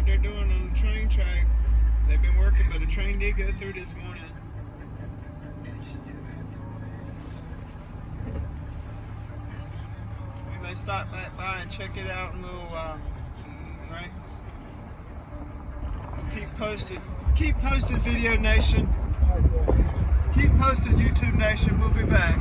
they're doing on the train track. They've been working, but a train did go through this morning. We may stop back by and check it out in a little while. Right? Keep posted. Keep posted, Video Nation. Keep posted, YouTube Nation. We'll be back.